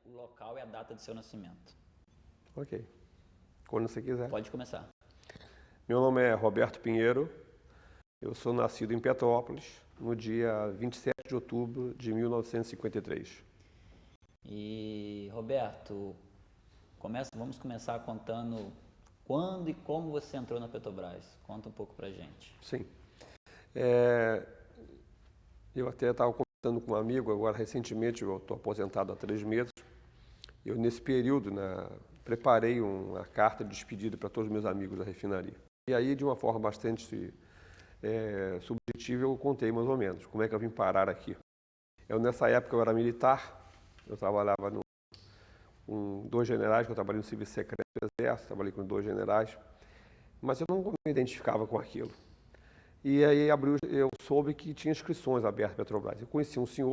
o local e a data de seu nascimento. Ok. Quando você quiser. Pode começar. Meu nome é Roberto Pinheiro. Eu sou nascido em Petrópolis no dia 27 de outubro de 1953. E, Roberto, vamos começar contando quando e como você entrou na Petrobras. Conta um pouco pra gente. Sim. Eu até estava conversando com um amigo, agora recentemente, eu estou aposentado há 3 meses. Eu, nesse período, preparei uma carta de despedida para todos os meus amigos da refinaria. E aí, de uma forma bastante subjetiva, eu contei mais ou menos como é que eu vim parar aqui. Nessa época, eu era militar, eu trabalhava com 2 generais, que eu trabalhei no serviço secreto do Exército, trabalhei com 2 generais, mas eu não me identificava com aquilo. E aí eu soube que tinha inscrições abertas na Petrobras. Eu conheci um senhor,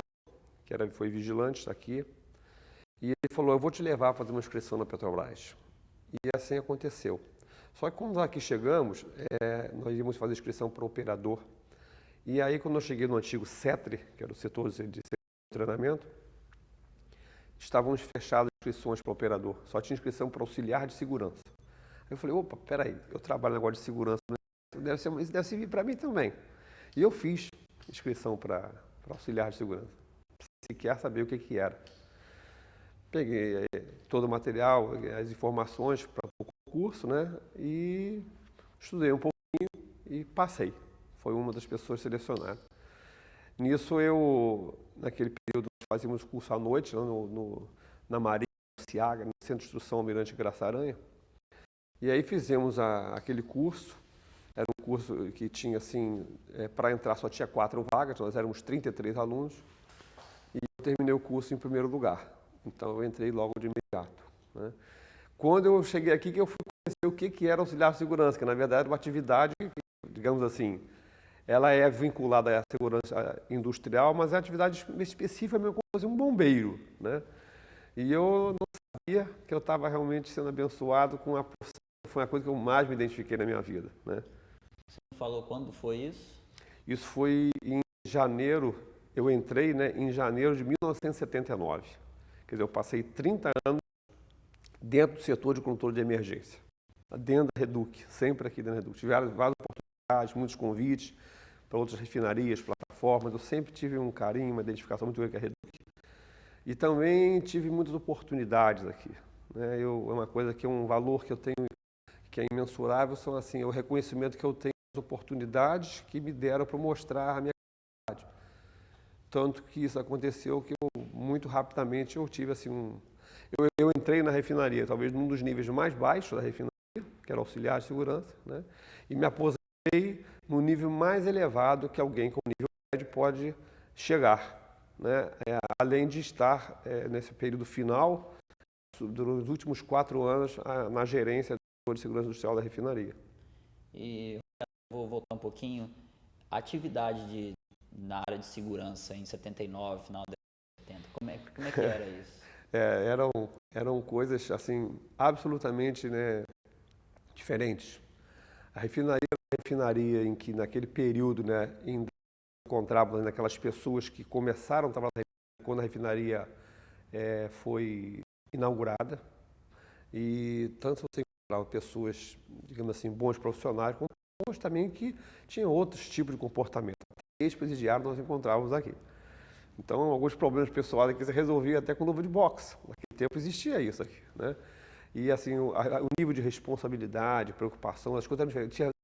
que foi vigilante, está aqui, e ele falou, eu vou te levar a fazer uma inscrição na Petrobras. E assim aconteceu. Só que quando nós aqui chegamos, nós íamos fazer inscrição para operador. E aí, quando eu cheguei no antigo CETRE, que era o setor de treinamento, estavam fechadas as inscrições para operador. Só tinha inscrição para auxiliar de segurança. Aí eu falei, opa, peraí, eu trabalho no negócio de segurança, isso deve servir para mim também. E eu fiz inscrição para auxiliar de segurança, se quer saber o que era. Peguei todo o material, as informações para o concurso, e estudei um pouquinho e passei. Foi uma das pessoas selecionadas. Nisso, naquele período, fazíamos curso à noite, na Marinha, no Ciaga, no Centro de Instrução Almirante Graça-Aranha. E aí fizemos aquele curso. Era um curso que tinha, assim, para entrar só tinha 4 vagas, nós éramos 33 alunos. E eu terminei o curso em primeiro lugar. Então, eu entrei logo de imediato. Quando eu cheguei aqui, que eu fui conhecer o que era auxiliar de segurança, que na verdade era uma atividade, digamos assim, ela é vinculada à segurança industrial, mas é uma atividade específica mesmo, como fazer um bombeiro. E eu não sabia que eu estava realmente sendo abençoado com a profissão, foi uma coisa que eu mais me identifiquei na minha vida. Você falou quando foi isso? Isso foi em janeiro, eu entrei em janeiro de 1979. Quer dizer, eu passei 30 anos dentro do setor de controle de emergência, dentro da Reduc, sempre aqui dentro da Reduc. Tive várias oportunidades, muitos convites para outras refinarias, plataformas. Eu sempre tive um carinho, uma identificação muito grande com a Reduc. E também tive muitas oportunidades aqui. É uma coisa que é um valor que eu tenho, que é imensurável, são assim, o reconhecimento que eu tenho das oportunidades que me deram para mostrar a minha capacidade. Tanto que isso aconteceu que muito rapidamente eu tive assim eu entrei na refinaria, talvez num dos níveis mais baixos da refinaria, que era auxiliar de segurança, e me aposentei no nível mais elevado que alguém com nível médio pode chegar, além de estar nesse período final, durante os últimos 4 anos, na gerência do setor de segurança industrial da refinaria. E vou voltar um pouquinho. A atividade na área de segurança em 79, final da década de 70, como é que era isso? Eram coisas assim absolutamente diferentes. A refinaria era uma refinaria em que naquele período encontrávamos naquelas pessoas que começaram a trabalhar quando a refinaria foi inaugurada, e tanto você encontrava pessoas, digamos assim, bons profissionais, como pessoas também que tinham outros tipos de comportamento. Ex-presidiário nós encontrávamos aqui. Então, alguns problemas pessoais aqui você resolvia até com luva de boxe. Naquele tempo existia isso aqui, E assim, o nível de responsabilidade, preocupação, as coisas eram diferentes.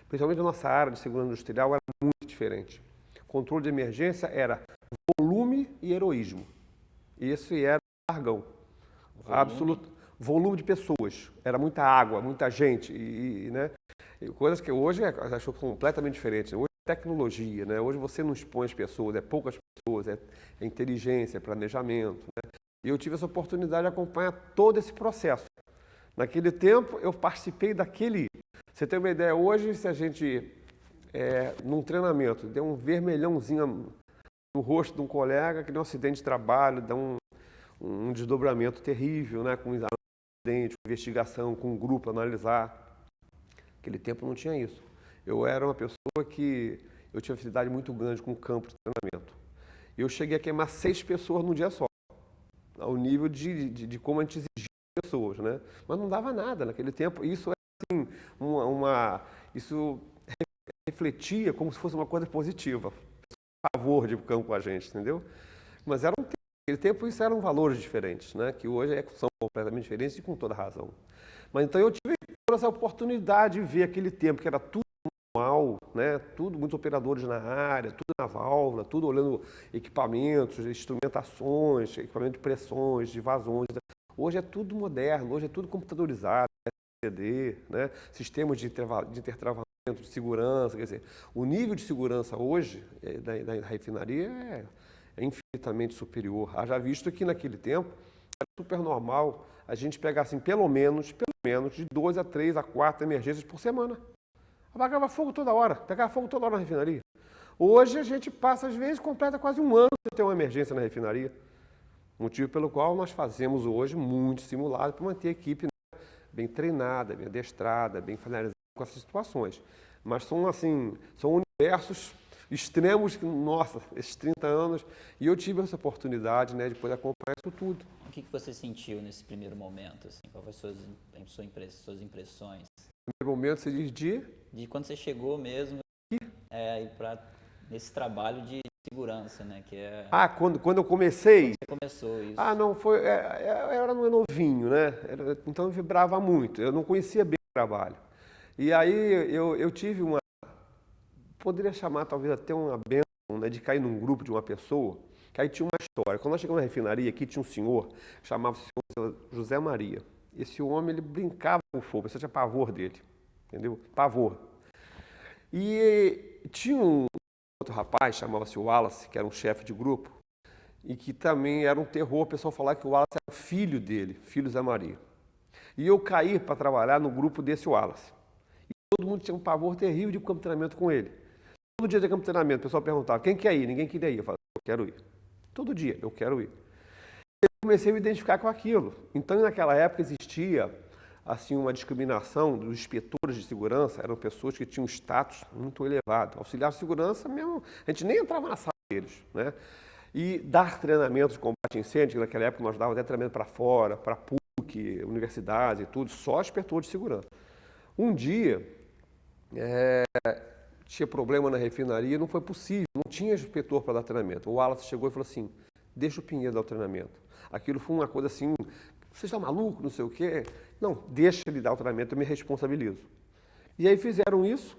Principalmente na nossa área de segurança industrial era muito diferente. Controle de emergência era volume e heroísmo. Esse era o jargão. Absoluto. Volume de pessoas. Era muita água, muita gente. E coisas que hoje acho completamente diferentes. Hoje é tecnologia, Hoje você não expõe as pessoas, é poucas pessoas, é inteligência, é planejamento. E eu tive essa oportunidade de acompanhar todo esse processo. Naquele tempo, eu participei daquele... Você tem uma ideia, hoje, se a gente, num treinamento, der um vermelhãozinho no rosto de um colega, que deu um acidente de trabalho, dá um desdobramento terrível, com acidente, com investigação, com um grupo analisar. Naquele tempo não tinha isso. Eu era uma pessoa que... Eu tinha uma afinidade muito grande com o campo de treinamento. Eu cheguei a queimar 6 pessoas num dia só. ao nível de como a gente exigia as pessoas, né? Mas não dava nada naquele tempo. Isso é assim, isso refletia como se fosse uma coisa positiva, a favor de campo com a gente, entendeu? Mas naquele tempo isso eram valores diferentes, né? Que hoje são completamente diferentes e com toda razão. Mas então eu tive toda essa oportunidade de ver aquele tempo que era tudo manual, né? Tudo, muitos operadores na área, tudo na válvula, tudo olhando equipamentos, instrumentações, equipamento de pressões, de vazões. Hoje é tudo moderno, hoje é tudo computadorizado, CD, né? Sistemas de intertravamento, de segurança, quer dizer, o nível de segurança hoje da refinaria é infinitamente superior. Haja visto que naquele tempo era super normal a gente pegar assim, pelo menos de 2 a 3 a 4 emergências por semana. Apagava fogo toda hora, pegava fogo toda hora na refinaria. Hoje a gente passa, às vezes, completa quase um ano sem ter uma emergência na refinaria. Motivo pelo qual nós fazemos hoje muito simulado para manter a equipe, né, bem treinada, bem adestrada, bem familiarizada com essas situações. Mas são universos extremos que, nossa, esses 30 anos, e eu tive essa oportunidade, né, de poder acompanhar isso tudo. O que você sentiu nesse primeiro momento? Assim? Qual foi suas impressões? No primeiro momento, você diz de quando você chegou mesmo nesse trabalho de segurança, né? Que é... quando eu comecei... Você começou isso. Não, foi... eu era novinho, né? Então eu vibrava muito, eu não conhecia bem o trabalho. E aí eu tive poderia chamar talvez até uma bênção, né, de cair num grupo de uma pessoa, que aí tinha uma história. Quando nós chegamos na refinaria, aqui tinha um senhor, chamava-se José Maria. Esse homem, ele brincava com fogo, você tinha pavor dele, entendeu? Pavor. E tinha um outro rapaz, chamava-se Wallace, que era um chefe de grupo, e que também era um terror, o pessoal falava que o Wallace era filho dele, filho Zé Maria. E eu caí para trabalhar no grupo desse Wallace. E todo mundo tinha um pavor terrível de campo de treinamento com ele. Todo dia de campo de treinamento, o pessoal perguntava, quem quer ir? Ninguém queria ir. Eu falava, eu quero ir. Todo dia, eu quero ir. Eu comecei a me identificar com aquilo. Então, naquela época, existia assim, uma discriminação dos inspetores de segurança, eram pessoas que tinham um status muito elevado. Auxiliar de segurança, mesmo, a gente nem entrava na sala deles, né? E dar treinamento de combate a incêndio, que naquela época nós dávamos até treinamento para fora, para PUC, universidades e tudo, só inspetor de segurança. Um dia, tinha problema na refinaria, não foi possível, não tinha inspetor para dar treinamento. O Wallace chegou e falou assim, deixa o Pinheiro dar o treinamento. Aquilo foi uma coisa assim, você está maluco, não sei o quê? Não, deixa ele dar o treinamento, eu me responsabilizo. E aí fizeram isso,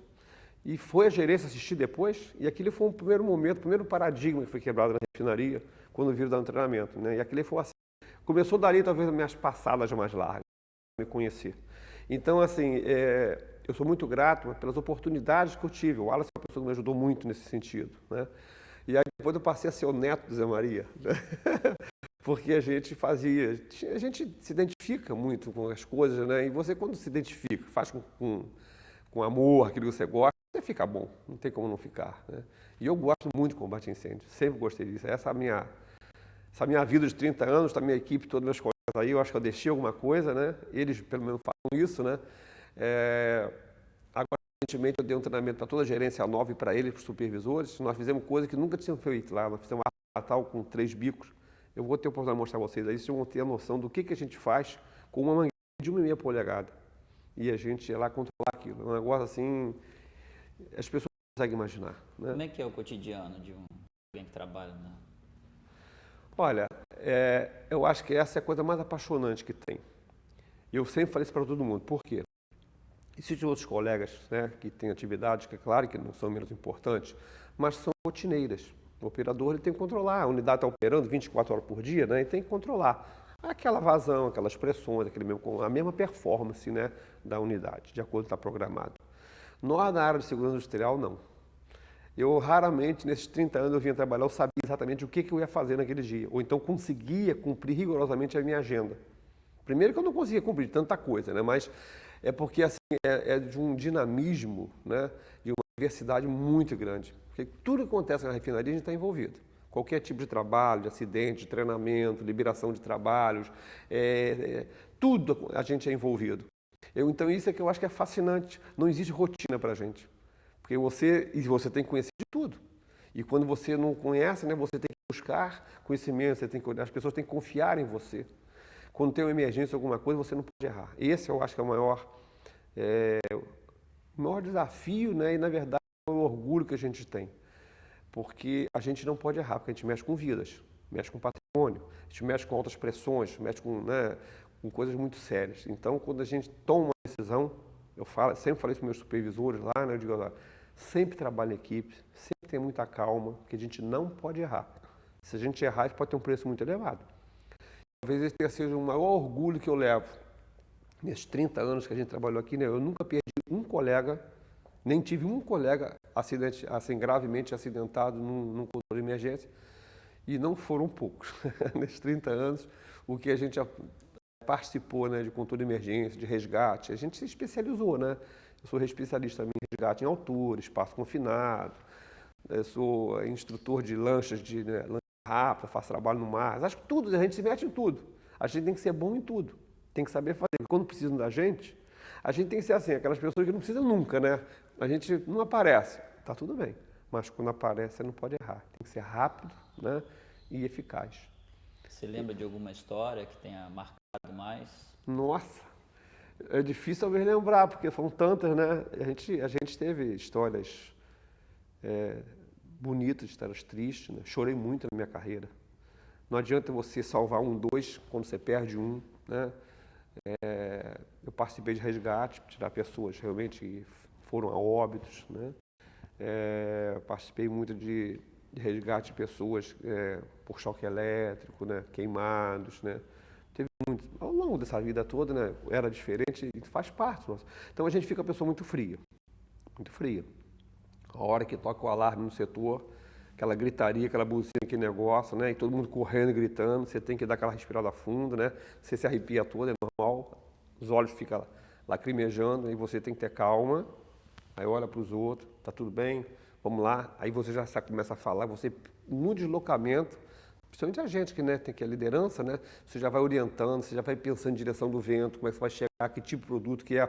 e foi a gerência assistir depois, e aquele foi um primeiro momento, o primeiro paradigma que foi quebrado na refinaria, quando viram dar um treinamento, né? E aquele foi assim, começou dali talvez as minhas passadas mais largas, me conhecer. Então, assim, eu sou muito grato pelas oportunidades que eu tive. O Wallace é uma pessoa que me ajudou muito nesse sentido, né? E aí depois eu passei a ser o neto do Zé Maria, né? Porque a gente se identifica muito com as coisas, né? E você, quando se identifica, faz com amor aquilo que você gosta, você fica bom, não tem como não ficar, né? E eu gosto muito de combate a incêndio, sempre gostei disso. Essa minha vida de 30 anos, a minha equipe, todos meus colegas aí, eu acho que eu deixei alguma coisa, né? Eles, pelo menos, falam isso, né? Agora, recentemente, eu dei um treinamento para toda a gerência nova e para eles, para os supervisores. Nós fizemos coisa que nunca tinham feito lá. Nós fizemos uma tal com 3 bicos. Eu vou ter a oportunidade de mostrar a vocês aí, vocês vão ter a noção do que a gente faz com uma mangueira de 1,5 polegada. E a gente ia lá controlar aquilo. É um negócio assim, as pessoas não conseguem imaginar, né? Como é que é o cotidiano de alguém que trabalha, né? Olha, eu acho que essa é a coisa mais apaixonante que tem. Eu sempre falei isso para todo mundo. Por quê? Existem outros colegas, né, que têm atividades que, é claro, que não são menos importantes, mas são rotineiras. O operador ele tem que controlar. A unidade está operando 24 horas por dia, né, e tem que controlar aquela vazão, aquelas pressões, a mesma performance, né, da unidade, de acordo com o que está programado. Nós, na área de segurança industrial, não. Eu raramente, nesses 30 anos, eu vinha trabalhar, eu sabia exatamente o que eu ia fazer naquele dia, ou então conseguia cumprir rigorosamente a minha agenda. Primeiro que eu não conseguia cumprir tanta coisa, né? Mas é porque assim, é de um dinamismo, né? De uma diversidade muito grande. Porque tudo que acontece na refinaria a gente está envolvido. Qualquer tipo de trabalho, de acidente, de treinamento, liberação de trabalhos, tudo a gente é envolvido. Então isso é que eu acho que é fascinante. Não existe rotina para a gente. Porque você tem que conhecer de tudo. E quando você não conhece, né, você tem que buscar conhecimento, você tem que olhar, as pessoas têm que confiar em você. Quando tem uma emergência, alguma coisa, você não pode errar. Esse eu acho que é o maior desafio, né? E, na verdade, é o orgulho que a gente tem. Porque a gente não pode errar, porque a gente mexe com vidas, mexe com patrimônio, a gente mexe com altas pressões, mexe com, né, com coisas muito sérias. Então, quando a gente toma uma decisão, sempre falei isso para meus supervisores lá, né? Eu digo, olha, sempre trabalhe em equipe, sempre tenha muita calma, porque a gente não pode errar. Se a gente errar, a gente pode ter um preço muito elevado. Talvez esse tenha sido o maior orgulho que eu levo. Nesses 30 anos que a gente trabalhou aqui, né, eu nunca perdi um colega, nem tive um colega assim, gravemente acidentado num controle de emergência, e não foram poucos. Nesses 30 anos, o que a gente já participou, né, de controle de emergência, de resgate, a gente se especializou, né? Eu sou especialista em resgate em altura, espaço confinado, eu sou instrutor de lanchas, lancha rápida, faço trabalho no mar. Acho que tudo, a gente se mete em tudo. A gente tem que ser bom em tudo, tem que saber fazer. Quando precisam da gente, a gente tem que ser assim, aquelas pessoas que não precisam nunca, né? A gente não aparece, tá tudo bem, mas quando aparece, você não pode errar. Tem que ser rápido, né, e eficaz. Você lembra de alguma história que tenha marcado mais? Nossa, é difícil talvez lembrar, porque são tantas, né? A gente teve histórias bonitas, histórias tristes, né? Chorei muito na minha carreira. Não adianta você salvar dois, quando você perde um, né? Eu participei de resgate, tirar pessoas realmente que foram a óbitos, né? Participei muito de resgate de pessoas por choque elétrico, né? Queimados, né? Teve muito, ao longo dessa vida toda, né? Era diferente e faz parte. Nossa. Então a gente fica uma pessoa muito fria, muito fria. A hora que toca o alarme no setor, aquela gritaria, aquela buzina, aquele negócio, né? E todo mundo correndo, gritando, você tem que dar aquela respirada fundo, né? Você se arrepia toda, é normal, os olhos ficam lacrimejando, e você tem que ter calma, aí olha para os outros, tá tudo bem, vamos lá, aí você já começa a falar, você no deslocamento, principalmente a gente que, né, tem que a liderança, né? Você já vai orientando, você já vai pensando em direção do vento, como é que você vai chegar, que tipo de produto que é,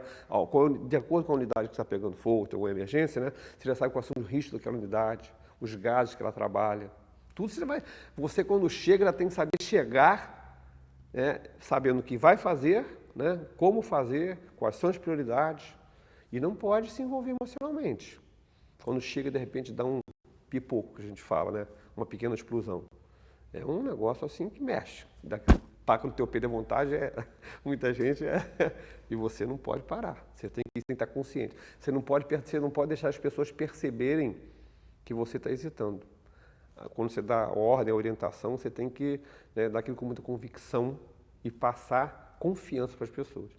de acordo com a unidade que está pegando fogo, tem alguma emergência, né? Você já sabe quais são os riscos daquela unidade, os gases que ela trabalha. Tudo você quando chega, ela tem que saber chegar, né, sabendo o que vai fazer, né, como fazer, quais são as prioridades, e não pode se envolver emocionalmente. Quando chega, de repente, dá um pipoco, que a gente fala, né, uma pequena explosão. É um negócio assim que mexe. Taca no teu peito à vontade, muita gente e você não pode parar. Você tem que estar consciente. Você não pode deixar as pessoas perceberem que você está hesitando. Quando você dá ordem, orientação, você tem que, né, dar aquilo com muita convicção e passar confiança para as pessoas.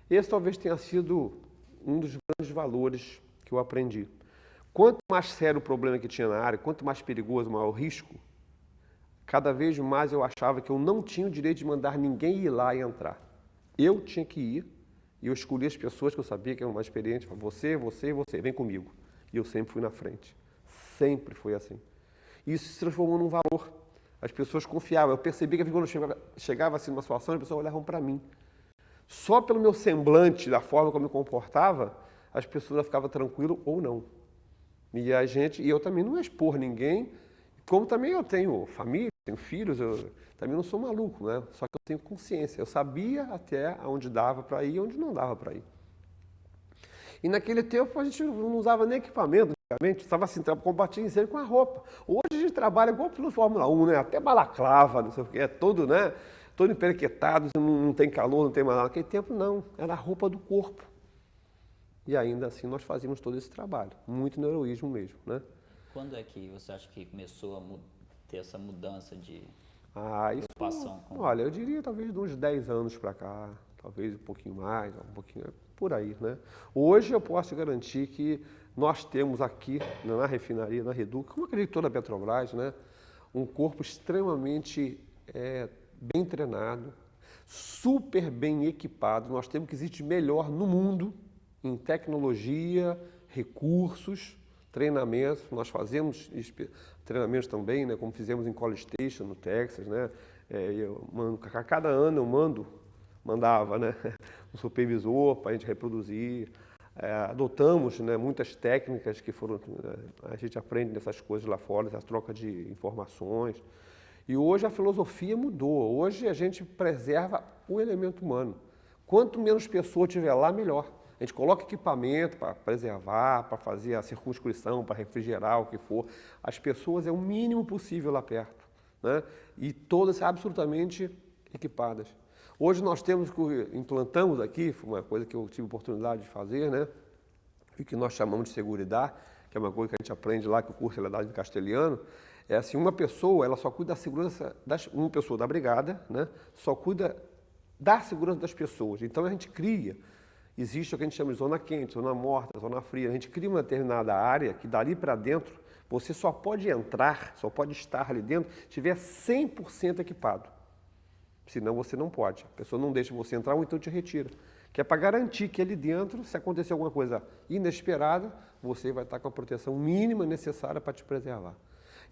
Esse talvez tenha sido um dos grandes valores que eu aprendi. Quanto mais sério o problema que tinha na área, quanto mais perigoso, maior o risco, cada vez mais eu achava que eu não tinha o direito de mandar ninguém ir lá e entrar. Eu tinha que ir e eu escolhi as pessoas que eu sabia que eram mais experientes. Você, vem comigo. E eu sempre fui na frente. Sempre foi assim. Isso se transformou num valor. As pessoas confiavam. Eu percebi que quando eu chegava assim numa situação, as pessoas olhavam para mim. Só pelo meu semblante, da forma como eu me comportava, as pessoas ficavam tranquilas ou não. E eu também não ia expor ninguém, como também eu tenho família, tenho filhos, eu também não sou maluco, né? Só que eu tenho consciência. Eu sabia até onde dava para ir e onde não dava para ir. E naquele tempo a gente não usava nem equipamento, antigamente, estava assim, combatia incêndio com a roupa. Hoje a gente trabalha igual pelo Fórmula 1, né? Até balaclava, não sei o que, é todo, né? Todo emperequetado, não tem calor, não tem mais nada. Naquele tempo não, era a roupa do corpo. E ainda assim nós fazíamos todo esse trabalho, muito no heroísmo mesmo, né? Quando é que você acha que começou a ter essa mudança de preocupação? Olha, eu diria talvez de uns 10 anos para cá, talvez um pouquinho mais, um pouquinho por aí, né? Hoje eu posso garantir que nós temos aqui na refinaria, na Reduc, como acredito toda a Petrobras, né, um corpo extremamente bem treinado, super bem equipado. Nós temos o que existe melhor no mundo em tecnologia, recursos, treinamentos. Nós fazemos treinamentos também, né, como fizemos em College Station, no Texas, né? A cada ano eu mandava, né, um supervisor para a gente reproduzir. adotamos, né, muitas técnicas que foram, a gente aprende nessas coisas lá fora, essa troca de informações. E hoje a filosofia mudou. Hoje a gente preserva o elemento humano. Quanto menos pessoa tiver lá, melhor. A gente coloca equipamento para preservar, para fazer a circunscrição, para refrigerar, o que for. As pessoas é o mínimo possível lá perto, né? E todas absolutamente equipadas. Hoje nós implantamos aqui, foi uma coisa que eu tive oportunidade de fazer, né? E que nós chamamos de seguridade, que é uma coisa que a gente aprende lá, que o curso é dado em castelhano. É assim, uma pessoa, ela só cuida da segurança, uma pessoa da brigada, né? Só cuida da segurança das pessoas. Então a gente cria, existe o que a gente chama de zona quente, zona morta, zona fria. A gente cria uma determinada área que dali para dentro, você só pode entrar, só pode estar ali dentro, se estiver 100% equipado. Senão você não pode. A pessoa não deixa você entrar ou então te retira. Que é para garantir que ali dentro, se acontecer alguma coisa inesperada, você vai estar com a proteção mínima necessária para te preservar.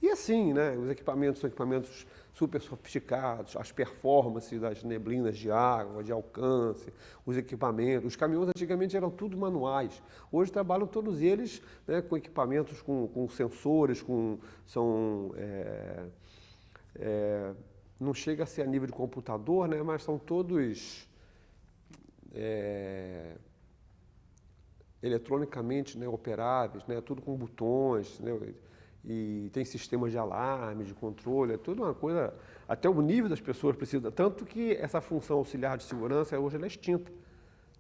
E assim, né, os equipamentos são equipamentos super sofisticados, as performances das neblinas de água, de alcance, os equipamentos. Os caminhões antigamente eram tudo manuais. Hoje trabalham todos eles, né, com equipamentos, com sensores, não chega a ser a nível de computador, né, mas são todos eletronicamente, né, operáveis, né, tudo com botões, né, e tem sistemas de alarme, de controle, é tudo uma coisa, até o nível das pessoas precisa, tanto que essa função auxiliar de segurança hoje ela é extinta.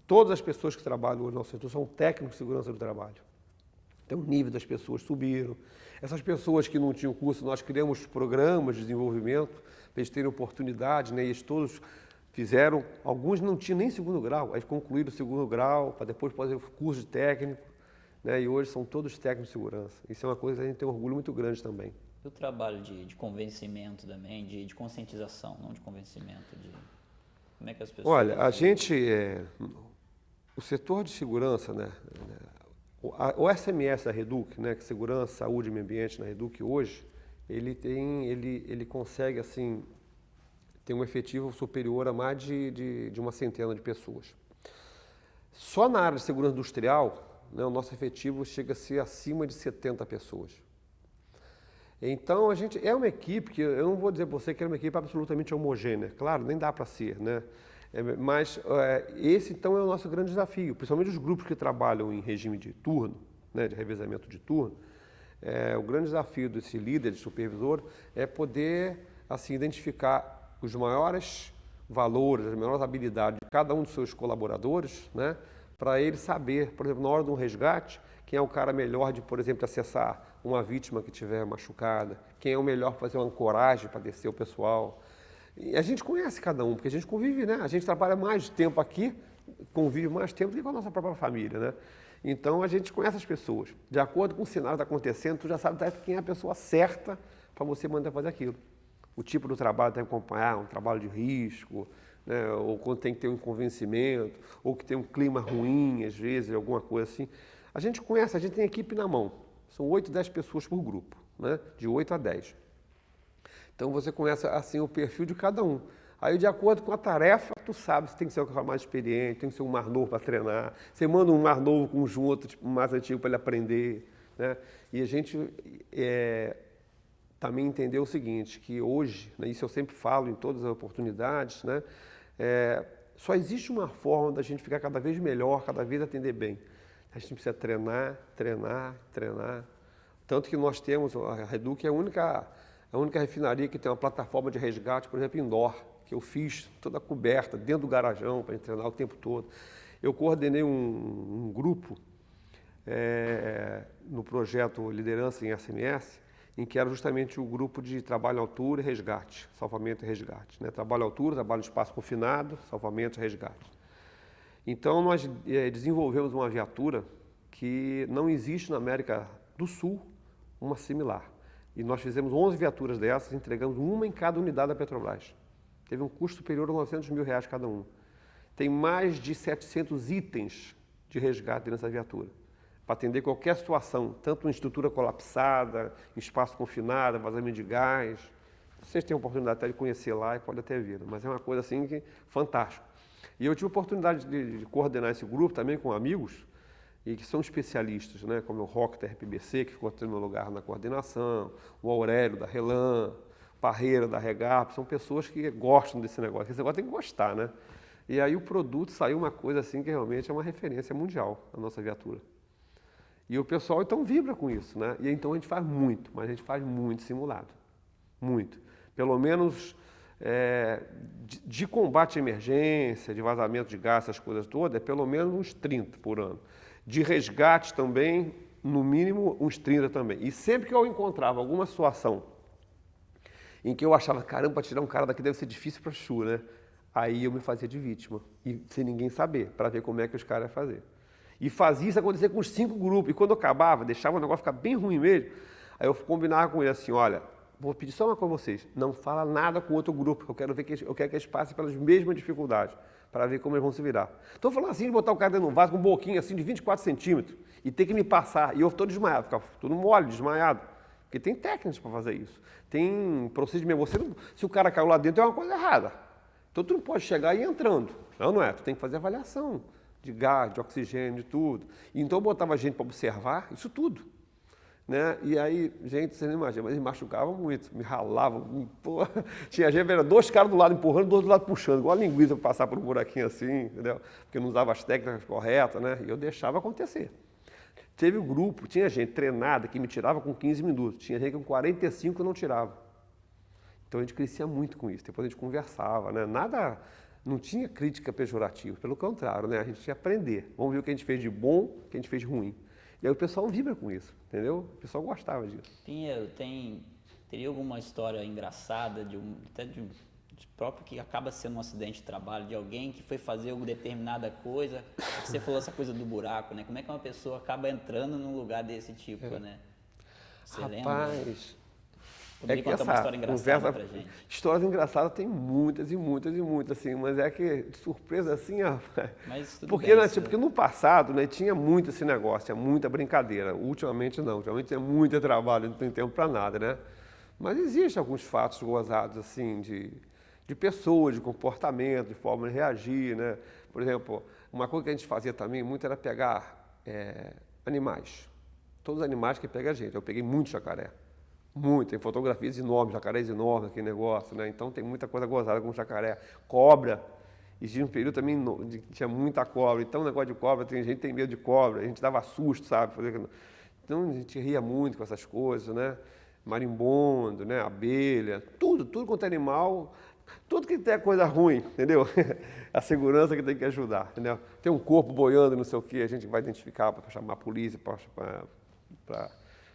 Todas as pessoas que trabalham hoje no nosso setor são técnicos de segurança do trabalho. Então o nível das pessoas subiram. Essas pessoas que não tinham curso, nós criamos programas de desenvolvimento para eles terem oportunidade, né, e eles todos fizeram, alguns não tinham nem segundo grau, aí concluíram o segundo grau, para depois fazer o curso de técnico, né, e hoje são todos técnicos de segurança. Isso é uma coisa que a gente tem um orgulho muito grande também. E o trabalho de convencimento também, de conscientização, não de convencimento, como é que as pessoas... Olha, a gente, o setor de segurança, né, o SMS da Reduc, né, que é Segurança, Saúde e Meio Ambiente na Reduc hoje, ele consegue, assim, ter um efetivo superior a mais de uma centena de pessoas. Só na área de segurança industrial, né, o nosso efetivo chega a ser acima de 70 pessoas. Então, a gente é uma equipe que, eu não vou dizer para você que é uma equipe absolutamente homogênea, claro, nem dá para ser, né? Mas esse, então, é o nosso grande desafio, principalmente os grupos que trabalham em regime de turno, né, de revezamento de turno. O grande desafio desse líder, de supervisor, é poder, assim, identificar os maiores valores, as maiores habilidades de cada um dos seus colaboradores, né, para ele saber, por exemplo, na hora de um resgate, quem é o cara melhor de, por exemplo, acessar uma vítima que estiver machucada, quem é o melhor para fazer uma ancoragem para descer o pessoal. E a gente conhece cada um, porque a gente convive, né? A gente trabalha mais tempo aqui, convive mais tempo do que com a nossa própria família, né? Então a gente conhece as pessoas. De acordo com o sinal que está acontecendo, tu já sabe quem é a pessoa certa para você mandar fazer aquilo. O tipo do trabalho tem que acompanhar, um trabalho de risco, né, ou quando tem que ter um convencimento, ou que tem um clima ruim, às vezes, alguma coisa assim. A gente conhece, a gente tem equipe na mão. São 8, 10 pessoas por grupo, né, de 8 a 10. Então você conhece assim o perfil de cada um. Aí, de acordo com a tarefa, tu sabe se tem que ser o cara mais experiente, tem que ser um mais novo para treinar. Você manda um mais novo com um junto, tipo, um mais antigo para ele aprender, né? E a gente também entendeu o seguinte, que hoje, né, isso eu sempre falo em todas as oportunidades, né, só existe uma forma da gente ficar cada vez melhor, cada vez atender bem. A gente precisa treinar, treinar, treinar. Tanto que nós temos, a Reduc é a única refinaria que tem uma plataforma de resgate, por exemplo, indoor, que eu fiz toda coberta, dentro do garajão, para treinar o tempo todo. Eu coordenei um grupo no projeto Liderança em SMS, em que era justamente o grupo de trabalho à altura e resgate, salvamento e resgate, né? Trabalho à altura, trabalho em espaço confinado, salvamento e resgate. Então, nós desenvolvemos uma viatura que não existe na América do Sul uma similar. E nós fizemos 11 viaturas dessas, entregamos uma em cada unidade da Petrobras. Teve um custo superior a R$900 mil cada uma. Tem mais de 700 itens de resgate nessa viatura, para atender qualquer situação, tanto em estrutura colapsada, em espaço confinado, vazamento de gás. Vocês têm a oportunidade até de conhecer lá e pode até vir, mas é uma coisa assim que fantástica. E eu tive a oportunidade de coordenar esse grupo também com amigos, e que são especialistas, né? Como o Roque da RPBC, que ficou tendo lugar na coordenação, o Aurélio da Relan, Parreira da Regap, são pessoas que gostam desse negócio. Esse negócio tem que gostar, né? E aí o produto saiu uma coisa assim que realmente é uma referência mundial, a nossa viatura. E o pessoal então vibra com isso, né? E então a gente faz muito, mas a gente faz muito simulado. Muito. Pelo menos de combate à emergência, de vazamento de gás, essas coisas todas, é pelo menos uns 30 por ano. De resgate também, no mínimo uns 30 também. E sempre que eu encontrava alguma situação em que eu achava, caramba, para tirar um cara daqui deve ser difícil para Chu, né? Aí eu me fazia de vítima, e sem ninguém saber, para ver como é que os caras iam fazer. E fazia isso acontecer com os 5 grupos. E quando eu acabava, deixava o negócio ficar bem ruim mesmo, aí eu combinava com ele assim, olha, vou pedir só uma coisa a vocês, não fala nada com o outro grupo, eu quero que eles passem pelas mesmas dificuldades, para ver como eles vão se virar. Estou falando assim de botar o cara dentro de um vaso com um boquinho assim de 24 centímetros e ter que me passar, e eu estou desmaiado, ficar todo mole, desmaiado. Porque tem técnicas para fazer isso, tem procedimento. Se o cara caiu lá dentro, é uma coisa errada. Então tu não pode chegar e ir entrando, não é? Tu tem que fazer avaliação de gás, de oxigênio, de tudo. E então eu botava gente para observar isso tudo. Né? E aí, gente, você não imagina, mas eles machucavam muito, me ralavam. Tinha gente, era 2 caras do lado empurrando, 2 do lado puxando, igual a linguiça para passar por um buraquinho assim, entendeu? Porque não usava as técnicas corretas, né? E eu deixava acontecer. Teve um grupo, tinha gente treinada que me tirava com 15 minutos, tinha gente com 45 que não tirava. Então a gente crescia muito com isso, depois a gente conversava, né? Nada, não tinha crítica pejorativa, pelo contrário, né? A gente tinha que aprender. Vamos ver o que a gente fez de bom, o que a gente fez de ruim. E aí o pessoal vibra com isso, entendeu? O pessoal gostava disso. Teria alguma história engraçada, até de próprio que acaba sendo um acidente de trabalho, de alguém que foi fazer alguma determinada coisa, você falou essa coisa do buraco, né? Como é que uma pessoa acaba entrando num lugar desse tipo, né? Você lembra? Poderia contar uma história engraçada pra gente? Histórias engraçadas tem muitas e muitas e muitas, assim, mas é que de surpresa assim, rapaz. Mas tudo porque, bem, porque no passado, né, tinha muito esse negócio, tinha muita brincadeira. Ultimamente não, ultimamente tem muito trabalho, não tem tempo para nada, né? Mas existem alguns fatos gozados, assim, de pessoas, de comportamento, de forma de reagir, né? Por exemplo, uma coisa que a gente fazia também muito era pegar animais. Todos os animais que pegam a gente. Eu peguei muito jacaré. Muito, tem fotografias enormes, jacarés enormes, aquele negócio, né? Então tem muita coisa gozada com jacaré. Cobra, existia um período também que tinha muita cobra, então o negócio de cobra, tem gente que tem medo de cobra, a gente dava susto, sabe? Então a gente ria muito com essas coisas, né? Marimbondo, né? Abelha, tudo quanto é animal, tudo que tem coisa ruim, entendeu? A segurança que tem que ajudar, entendeu? Tem um corpo boiando, não sei o quê, a gente vai identificar para chamar a polícia, para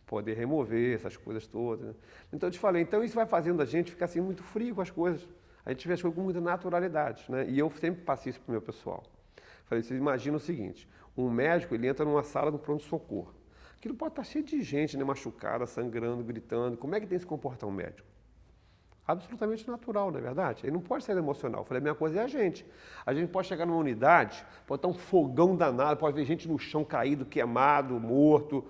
poder remover essas coisas todas. Né? Então, eu te falei, então isso vai fazendo a gente ficar assim muito frio com as coisas. A gente vê as coisas com muita naturalidade, né? E eu sempre passei isso para o meu pessoal. Falei, vocês imaginam o seguinte, um médico, ele entra numa sala do pronto-socorro. Aquilo pode estar cheio de gente, né? Machucada, sangrando, gritando. Como é que tem que se comportar um médico? Absolutamente natural, não é verdade? Ele não pode ser emocional. Eu falei, a mesma coisa é a gente. A gente pode chegar numa unidade, pode estar um fogão danado, pode ver gente no chão caído, queimado, morto.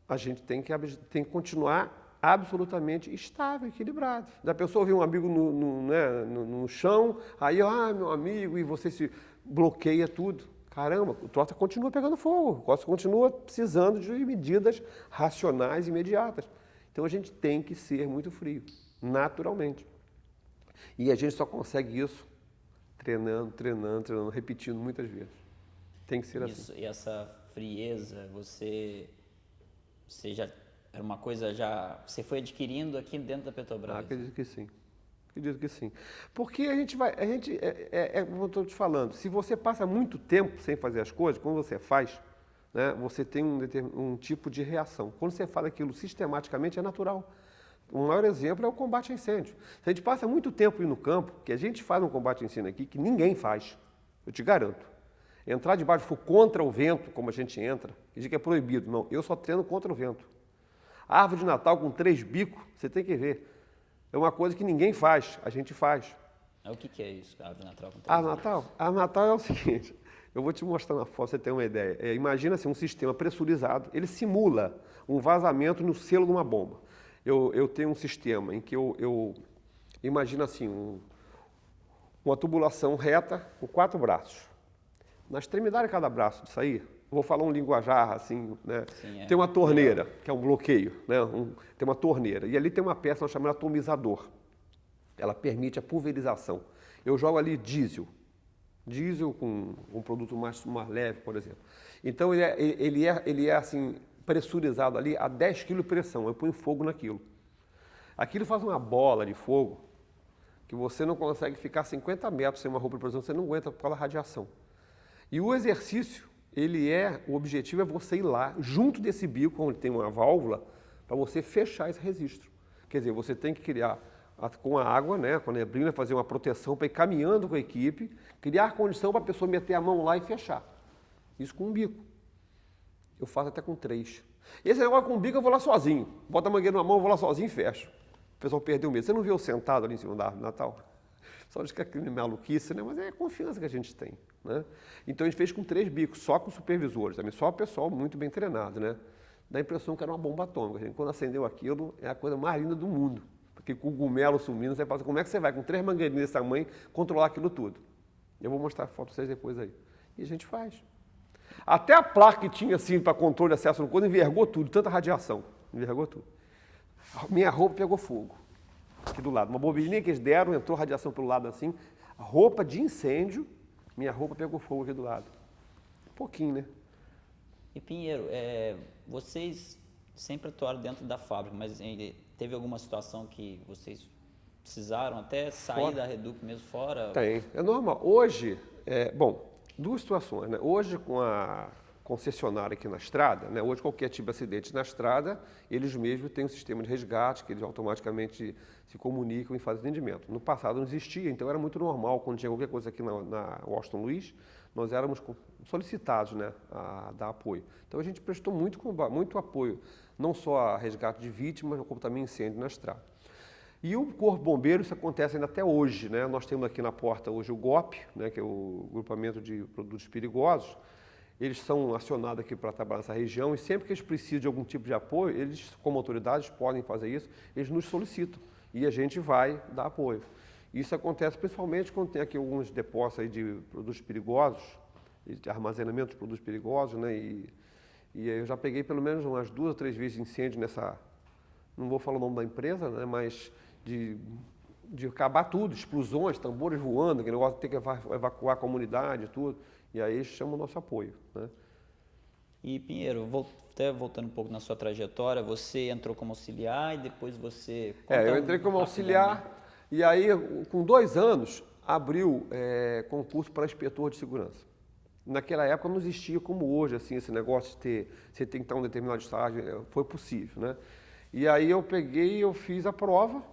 A gente tem que continuar absolutamente estável, equilibrado. Da pessoa ouvir um amigo no chão, aí, meu amigo, e você se bloqueia tudo. Caramba, o troço continua pegando fogo, o troço continua precisando de medidas racionais e imediatas. Então a gente tem que ser muito frio, naturalmente. E a gente só consegue isso treinando, repetindo muitas vezes. Tem que ser assim. E essa frieza, você já era uma coisa você foi adquirindo aqui dentro da Petrobras? Acredito que sim. Acredito que sim. Porque como eu estou te falando, se você passa muito tempo sem fazer as coisas, quando você faz, né, você tem um tipo de reação. Quando você faz aquilo sistematicamente, é natural. O maior exemplo é o combate a incêndio. Se a gente passa muito tempo no campo, que a gente faz um combate a incêndio aqui, que ninguém faz, eu te garanto. Entrar debaixo for contra o vento, como a gente entra, que diz que é proibido. Não, eu só treino contra o vento. A árvore de Natal com 3 bicos, você tem que ver. É uma coisa que ninguém faz, a gente faz. O que é isso, a árvore de Natal com 3 bicos? A árvore de Natal é o seguinte, eu vou te mostrar na foto, você ter uma ideia. Imagina assim, um sistema pressurizado, ele simula um vazamento no selo de uma bomba. Eu tenho um sistema em que eu imagino assim, uma tubulação reta com 4 braços. Na extremidade de cada braço disso aí, vou falar um linguajar assim, né? Sim, Tem uma torneira, que é um bloqueio, né? Tem uma torneira, e ali tem uma peça chamada atomizador. Ela permite a pulverização. Eu jogo ali diesel com um produto mais leve, por exemplo. Então ele é assim, pressurizado ali a 10 kg de pressão, eu ponho fogo naquilo. Aquilo faz uma bola de fogo que você não consegue ficar 50 metros sem uma roupa de proteção, você não aguenta por causa da radiação. E o exercício, o objetivo é você ir lá, junto desse bico, onde tem uma válvula, para você fechar esse registro. Quer dizer, você tem que criar, com a água, né, com a neblina, fazer uma proteção para ir caminhando com a equipe, criar condição para a pessoa meter a mão lá e fechar. Isso com um bico. Eu faço até com 3. Esse negócio com o bico eu vou lá sozinho. Bota a mangueira na mão, eu vou lá sozinho e fecho. O pessoal perdeu o medo. Você não viu eu sentado ali em cima da árvore de Natal? Só diz que é aquele maluquice, né? Mas é a confiança que a gente tem, né? Então a gente fez com 3 bicos, só com supervisores, também só o pessoal muito bem treinado, né? Dá a impressão que era uma bomba atômica. Quando acendeu aquilo, é a coisa mais linda do mundo. Porque com o cogumelo sumindo, você fala, como é que você vai com 3 mangueirinhas desse tamanho controlar aquilo tudo? Eu vou mostrar a foto para vocês depois aí. E a gente faz. Até a placa que tinha assim para controle de acesso no coisa envergou tudo, tanta radiação. Envergou tudo. Minha roupa pegou fogo. Aqui do lado. Uma bobininha que eles deram, entrou radiação pelo lado assim. A roupa de incêndio, minha roupa pegou fogo aqui do lado. Um pouquinho, né? E Pinheiro, vocês sempre atuaram dentro da fábrica, mas teve alguma situação que vocês precisaram até sair Fora. da Reduc mesmo fora? Tem, é normal. Hoje, duas situações, né? Hoje com a concessionária aqui na estrada, né? Hoje qualquer tipo de acidente na estrada, eles mesmos têm um sistema de resgate que eles automaticamente se comunicam e fazem atendimento. No passado não existia, então era muito normal, quando tinha qualquer coisa aqui na Washington Luiz, nós éramos solicitados, né, a dar apoio. Então a gente prestou muito apoio, não só a resgate de vítimas, como também incêndio na estrada. E o Corpo Bombeiro, isso acontece ainda até hoje, né? Nós temos aqui na porta hoje o GOP, né, que é o Grupamento de Produtos Perigosos. Eles são acionados aqui para trabalhar nessa região e sempre que eles precisam de algum tipo de apoio, eles, como autoridades, podem fazer isso, eles nos solicitam e a gente vai dar apoio. Isso acontece principalmente quando tem aqui alguns depósitos aí de produtos perigosos, de armazenamento de produtos perigosos, né? E eu já peguei pelo menos umas 2 ou 3 vezes incêndio nessa, não vou falar o nome da empresa, né? Mas de acabar tudo, explosões, tambores voando, que negócio de ter que evacuar a comunidade e tudo. E aí chama o nosso apoio, né? E Pinheiro, até voltando um pouco na sua trajetória, você entrou como auxiliar e depois você... Eu entrei como auxiliar e aí com 2 anos abriu concurso para inspetor de segurança. Naquela época não existia como hoje, assim, esse negócio de você tem que estar em um determinado estágio, foi possível, né? E aí eu fiz a prova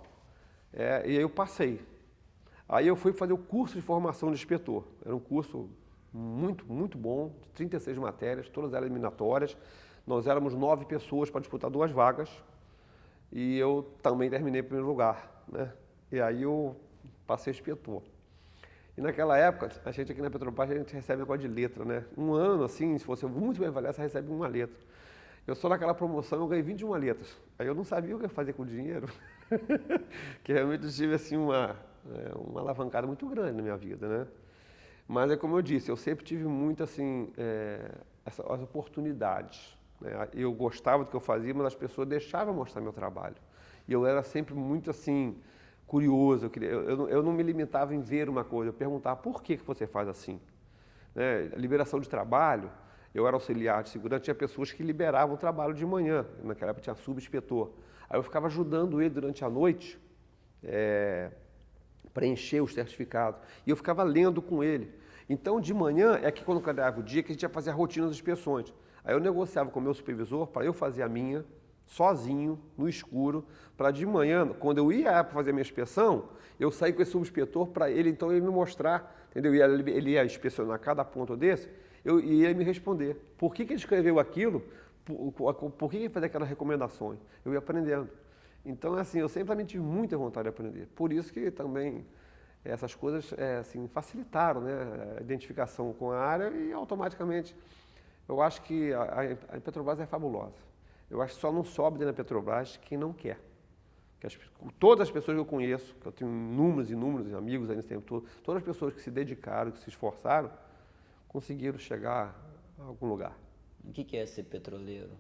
e aí eu passei. Aí eu fui fazer o curso de formação de inspetor. Era um curso muito, muito bom, de 36 matérias, todas elas eliminatórias. Nós éramos 9 pessoas para disputar 2 vagas e eu também terminei em primeiro lugar, né? E aí eu passei inspetor. E naquela época, a gente aqui na Petrobras, a gente recebe negócio de letra, né? Um ano, assim, se você muito bem avaliar, você recebe uma letra. Eu só naquela promoção, eu ganhei 21 letras. Aí eu não sabia o que eu ia fazer com o dinheiro, que realmente eu tive, assim, uma alavancada muito grande na minha vida, né? Mas é como eu disse, eu sempre tive muito, assim, as oportunidades, né? Eu gostava do que eu fazia, mas as pessoas deixavam eu mostrar meu trabalho. E eu era sempre muito, assim, curioso. Eu não me limitava em ver uma coisa, eu perguntava por que você faz assim, né? Liberação de trabalho, eu era auxiliar de segurança, tinha pessoas que liberavam o trabalho de manhã, naquela época tinha subinspetor. Aí eu ficava ajudando ele durante a noite, preencher os certificados, e eu ficava lendo com ele. Então, de manhã, é que quando calhava o dia que a gente ia fazer a rotina das inspeções. Aí eu negociava com o meu supervisor para eu fazer a minha, sozinho, no escuro, para de manhã, quando eu ia para fazer a minha inspeção, eu saí com esse subinspetor para ele, então, ele me mostrar, entendeu? Ele ia inspecionar cada ponto desse, e ele me responder. Por que ele escreveu aquilo? Por que ele fez aquelas recomendações? Eu ia aprendendo. Então, assim, eu sempre tive muita vontade de aprender. Por isso que também essas coisas assim, facilitaram, né, a identificação com a área e automaticamente eu acho que a Petrobras é fabulosa. Eu acho que só não sobe dentro da Petrobras quem não quer. Todas as pessoas que eu conheço, que eu tenho inúmeros e inúmeros amigos aí nesse tempo todo, todas as pessoas que se dedicaram, que se esforçaram, conseguiram chegar a algum lugar. O que é ser petroleiro?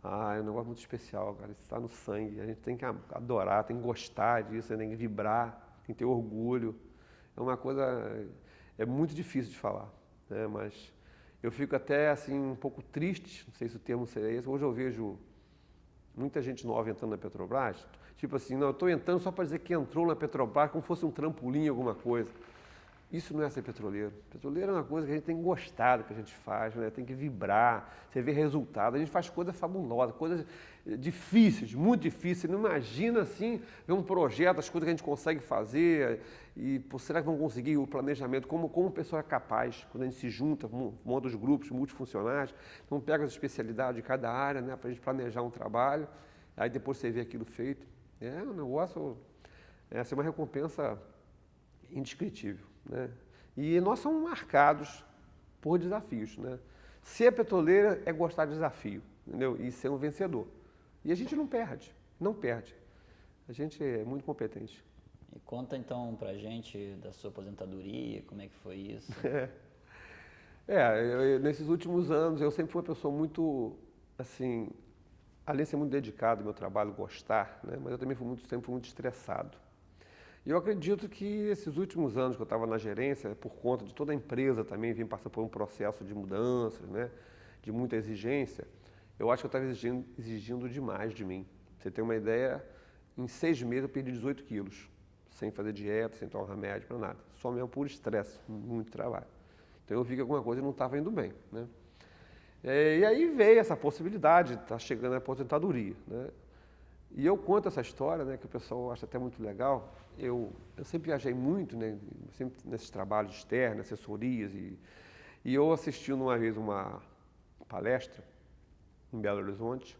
É um negócio muito especial, cara. Isso está no sangue. A gente tem que adorar, tem que gostar disso, tem que vibrar, tem que ter orgulho. É uma coisa, é muito difícil de falar, né? Mas eu fico até assim um pouco triste, não sei se o termo seria esse. Hoje eu vejo muita gente nova entrando na Petrobras, tipo assim, não, eu estou entrando só para dizer que entrou na Petrobras como fosse um trampolim, alguma coisa. Isso não é ser petroleiro. Petroleiro é uma coisa que a gente tem que gostar do que a gente faz, né? Tem que vibrar, você vê resultado. A gente faz coisas fabulosas, coisas difíceis, muito difíceis. Você não imagina assim, ver um projeto, as coisas que a gente consegue fazer e pô, será que vão conseguir o planejamento? Como a pessoa é capaz, quando a gente se junta, monta os grupos multifuncionais, então pega as especialidades de cada área, né, para a gente planejar um trabalho, aí depois você vê aquilo feito. É um negócio, essa é uma recompensa indescritível, né? E nós somos marcados por desafios, né? Ser petroleira é gostar de desafio, entendeu? E ser um vencedor. E a gente não perde, não perde. A gente é muito competente. E conta então pra gente da sua aposentadoria, como é que foi isso? Nesses últimos anos eu sempre fui uma pessoa muito, assim, além de ser muito dedicado ao meu trabalho, gostar, né? Mas eu também sempre fui muito estressado. E eu acredito que esses últimos anos que eu estava na gerência, por conta de toda a empresa também, vim passando por um processo de mudanças, né, de muita exigência, eu acho que eu estava exigindo demais de mim. Pra você ter uma ideia, em 6 meses eu perdi 18 quilos, sem fazer dieta, sem tomar remédio, para nada. Só mesmo por estresse, muito trabalho. Então eu vi que alguma coisa não estava indo bem, né. E aí veio essa possibilidade de estar chegando à aposentadoria, né. E eu conto essa história, né, que o pessoal acha até muito legal. Eu sempre viajei muito, né, sempre nesses trabalhos externos, assessorias, e eu assistindo uma vez uma palestra em Belo Horizonte,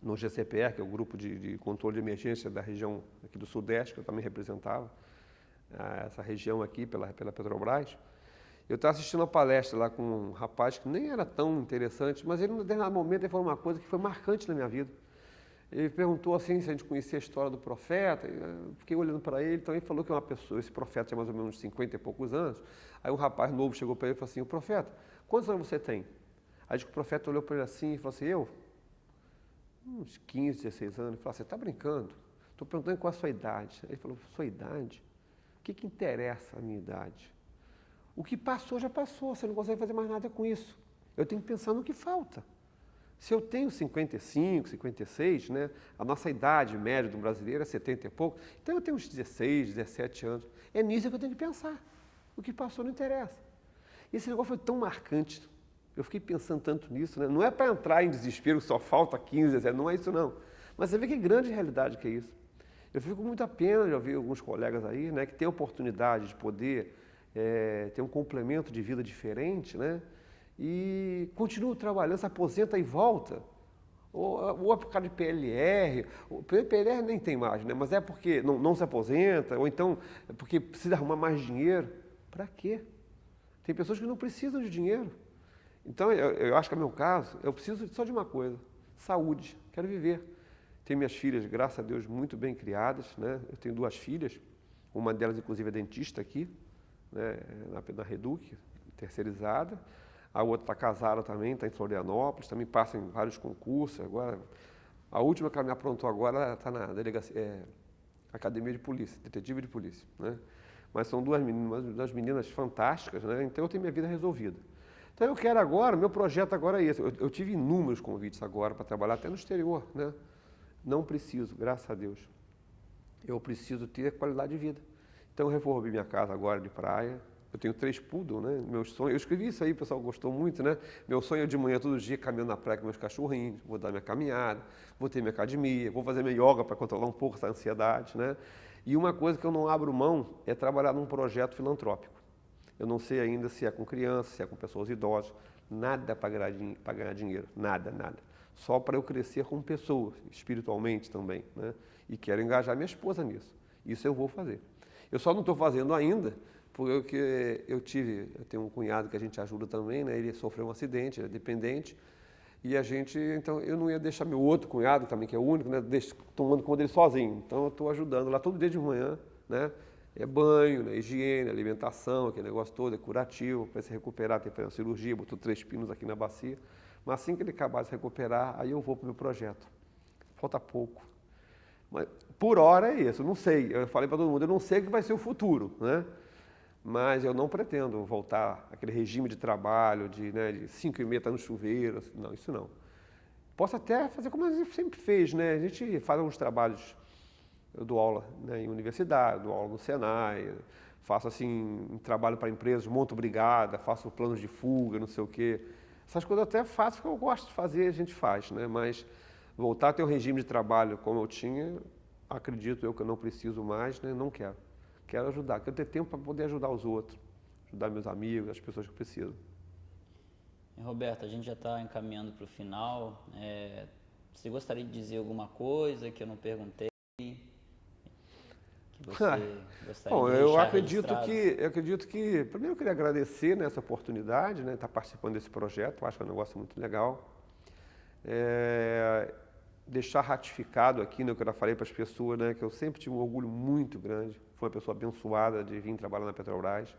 no GCPR, que é o Grupo de Controle de Emergência da região aqui do Sudeste, que eu também representava, essa região aqui pela Petrobras. Eu estava assistindo uma palestra lá com um rapaz que nem era tão interessante, mas ele, em determinado momento, ele falou uma coisa que foi marcante na minha vida. Ele perguntou assim se a gente conhecia a história do profeta, eu fiquei olhando para ele, então ele falou que uma pessoa, esse profeta tinha mais ou menos 50 e poucos anos, aí um rapaz novo chegou para ele e falou assim, o profeta, quantos anos você tem? Aí o profeta olhou para ele assim e falou assim, eu? Uns 15, 16 anos. Ele falou, você está brincando? Estou perguntando qual a sua idade. Ele falou, sua idade? O que interessa a minha idade? O que passou já passou, você não consegue fazer mais nada com isso. Eu tenho que pensar no que falta. Se eu tenho 55, 56, né, a nossa idade média do brasileiro é 70 e pouco, então eu tenho uns 16, 17 anos. É nisso que eu tenho que pensar. O que passou não interessa. E esse negócio foi tão marcante. Eu fiquei pensando tanto nisso, né? Não é para entrar em desespero, só falta 15, 17, não é isso não. Mas você vê que grande realidade que é isso. Eu fico com muita pena de ouvir alguns colegas aí, né, que têm a oportunidade de poder ter um complemento de vida diferente, né? E continua trabalhando, se aposenta e volta. Ou é por causa de PLR, o PLR nem tem mais, né? Mas é porque não se aposenta, ou então é porque precisa arrumar mais dinheiro. Para quê? Tem pessoas que não precisam de dinheiro. Então, eu acho que é o meu caso, eu preciso só de uma coisa, saúde, quero viver. Tenho minhas filhas, graças a Deus, muito bem criadas, né? Eu tenho 2 filhas, uma delas inclusive é dentista aqui, né? na Reduc, terceirizada. A outra está casada também, está em Florianópolis, também passa em vários concursos. Agora, a última que ela me aprontou agora está na delegacia, academia de polícia, detetive de polícia, né? Mas são 2 meninas fantásticas, né? Então eu tenho minha vida resolvida. Então eu quero agora, meu projeto agora é esse. Eu tive inúmeros convites agora para trabalhar até no exterior, né? Não preciso, graças a Deus. Eu preciso ter qualidade de vida. Então eu reformei minha casa agora de praia. Eu tenho 3 poodle, né? Meu sonho, eu escrevi isso aí, o pessoal gostou muito, né? Meu sonho é de manhã, todo dia, caminhando na praia com meus cachorrinhos, vou dar minha caminhada, vou ter minha academia, vou fazer minha yoga para controlar um pouco essa ansiedade, né? E uma coisa que eu não abro mão é trabalhar num projeto filantrópico. Eu não sei ainda se é com crianças, se é com pessoas idosas, nada para ganhar dinheiro, nada. Só para eu crescer como pessoa, espiritualmente também, né? E quero engajar minha esposa nisso. Isso eu vou fazer. Eu só não estou fazendo ainda, porque eu tenho um cunhado que a gente ajuda também, né? Ele sofreu um acidente, ele é dependente, e então eu não ia deixar meu outro cunhado também, que é o único, né? Tomando conta dele sozinho. Então eu estou ajudando lá todo dia de manhã, né? É banho, né? Higiene, alimentação, aquele negócio todo, é curativo, para se recuperar, tem que fazer uma cirurgia, botou 3 pinos aqui na bacia. Mas assim que ele acabar de se recuperar, aí eu vou para o meu projeto. Falta pouco. Mas, por hora é isso, eu não sei. Eu falei para todo mundo, eu não sei o que vai ser o futuro, né? Mas eu não pretendo voltar àquele regime de trabalho, de 5h30 estar no chuveiro, não, isso não. Posso até fazer como a gente sempre fez, né? A gente faz alguns trabalhos, eu dou aula, né, em universidade, dou aula no Senai, faço assim, um trabalho para empresas, monto brigada, faço planos de fuga, não sei o quê. Essas coisas eu até faço, porque eu gosto de fazer, a gente faz, né? Mas voltar a ter um regime de trabalho como eu tinha, acredito eu que eu não preciso mais, né? Não quero. Quero ajudar, quero ter tempo para poder ajudar os outros, ajudar meus amigos, as pessoas que precisam. Roberto, a gente já está encaminhando para o final. Você gostaria de dizer alguma coisa que eu não perguntei? Que você gostaria Bom, de eu deixar acredito registrado? que, primeiro eu queria agradecer, né, essa oportunidade, né, estar participando desse projeto, eu acho que é um negócio muito legal. Deixar ratificado aqui, né, o que eu já falei para as pessoas, né, que eu sempre tive um orgulho muito grande, fui uma pessoa abençoada de vir trabalhar na Petrobras.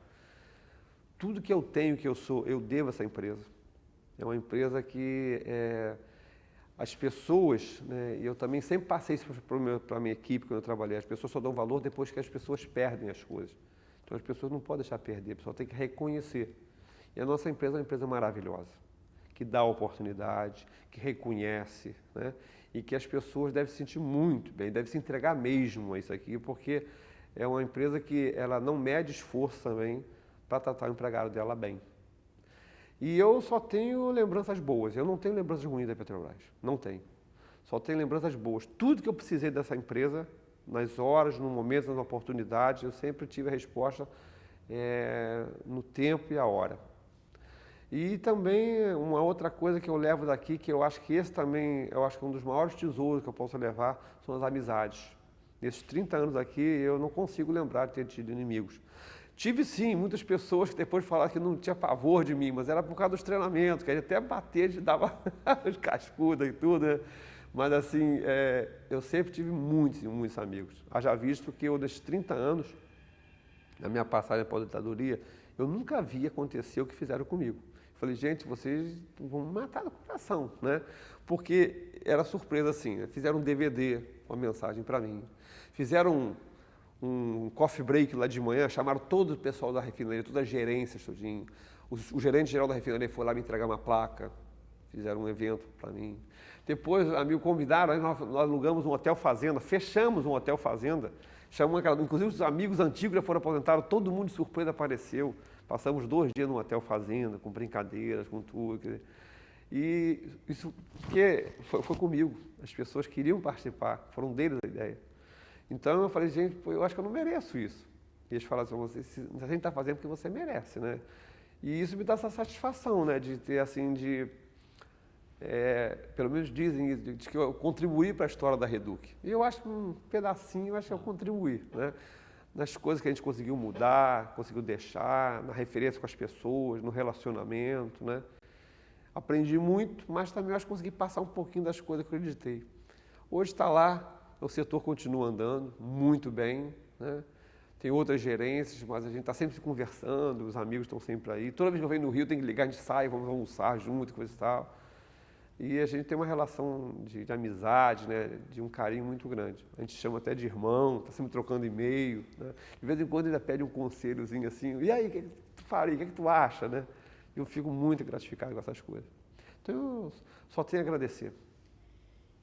Tudo que eu tenho, que eu sou, eu devo a essa empresa. É uma empresa que as pessoas, né, e eu também sempre passei isso para a minha equipe quando eu trabalhei, as pessoas só dão valor depois que as pessoas perdem as coisas. Então as pessoas não podem deixar perder, a pessoa tem que reconhecer. E a nossa empresa é uma empresa maravilhosa, que dá oportunidade, que reconhece, né, e que as pessoas devem se sentir muito bem, devem se entregar mesmo a isso aqui, porque é uma empresa que ela não mede esforço também para tratar o empregado dela bem. E eu só tenho lembranças boas, eu não tenho lembranças ruins da Petrobras, não tenho. Só tenho lembranças boas. Tudo que eu precisei dessa empresa, nas horas, no momento, nas oportunidades, eu sempre tive a resposta no tempo e a hora. E também uma outra coisa que eu levo daqui, que eu acho que esse também, eu acho que é um dos maiores tesouros que eu posso levar, são as amizades. Nesses 30 anos aqui, eu não consigo lembrar de ter tido inimigos. Tive sim, muitas pessoas que depois falaram que não tinha pavor de mim, mas era por causa dos treinamentos, que a gente até bater, a gente dava as cascudas e tudo, né? Mas assim, eu sempre tive muitos, muitos amigos. Haja visto que eu, desses 30 anos, na minha passagem pela aposentadoria, eu nunca vi acontecer o que fizeram comigo. Falei, gente, vocês vão me matar do coração, né? Porque era surpresa assim, né? Fizeram um DVD, uma mensagem para mim. Fizeram um coffee break lá de manhã, chamaram todo o pessoal da refinaria, todas as gerências, tudinho. O gerente geral da refinaria foi lá me entregar uma placa, fizeram um evento para mim. Depois, me convidaram, aí nós alugamos um hotel fazenda, fechamos um hotel fazenda, inclusive os amigos antigos já foram aposentados, todo mundo de surpresa apareceu. Passamos 2 dias no hotel fazenda, com brincadeiras, com tudo. E isso porque foi comigo. As pessoas queriam participar, foram deles a ideia. Então eu falei, gente, eu acho que eu não mereço isso. E eles falaram assim, a gente está fazendo porque você merece, né? E isso me dá essa satisfação, né? De ter assim, pelo menos dizem, de que eu contribuí para a história da Reduc. E eu acho que um pedacinho, eu acho que eu contribuí, né? Nas coisas que a gente conseguiu mudar, conseguiu deixar, na referência com as pessoas, no relacionamento, né? Aprendi muito, mas também eu acho que consegui passar um pouquinho das coisas que eu acreditei. Hoje está lá, o setor continua andando muito bem, né? Tem outras gerências, mas a gente está sempre se conversando, os amigos estão sempre aí. Toda vez que eu venho no Rio, tem que ligar, a gente sai, vamos almoçar junto, coisa e tal. E a gente tem uma relação de amizade, né, de um carinho muito grande. A gente chama até de irmão, está sempre trocando e-mail, né? De vez em quando ainda pede um conselhozinho assim, e aí, o que tu faria, o que tu acha, né? Eu fico muito gratificado com essas coisas. Então, eu só tenho a agradecer.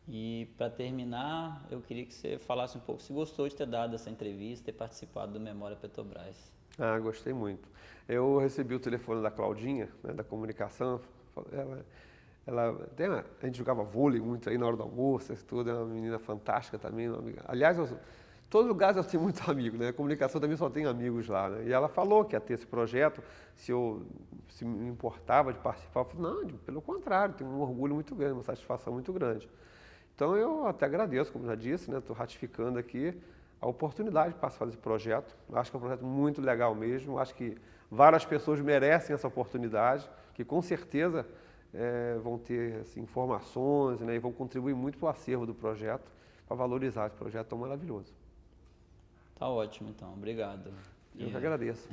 E para terminar, eu queria que você falasse um pouco se gostou de ter dado essa entrevista, ter participado do Memória Petrobras. Gostei muito. Eu recebi o telefone da Claudinha, né, da comunicação, a gente jogava vôlei muito aí na hora do almoço, isso tudo, é uma menina fantástica também. Aliás, todos os lugares eu tenho muito amigo, né? A comunicação também só tem amigos lá, né? E ela falou que ia ter esse projeto, se me importava de participar. Eu falei, não, pelo contrário, tenho um orgulho muito grande, uma satisfação muito grande. Então eu até agradeço, como já disse, né? Estou ratificando aqui a oportunidade de participar desse projeto. Acho que é um projeto muito legal mesmo, acho que várias pessoas merecem essa oportunidade, que com certeza vão ter assim, informações, né, e vão contribuir muito para o acervo do projeto, para valorizar esse projeto tão maravilhoso. Tá Tá ótimo, então. Obrigado. Eu que agradeço.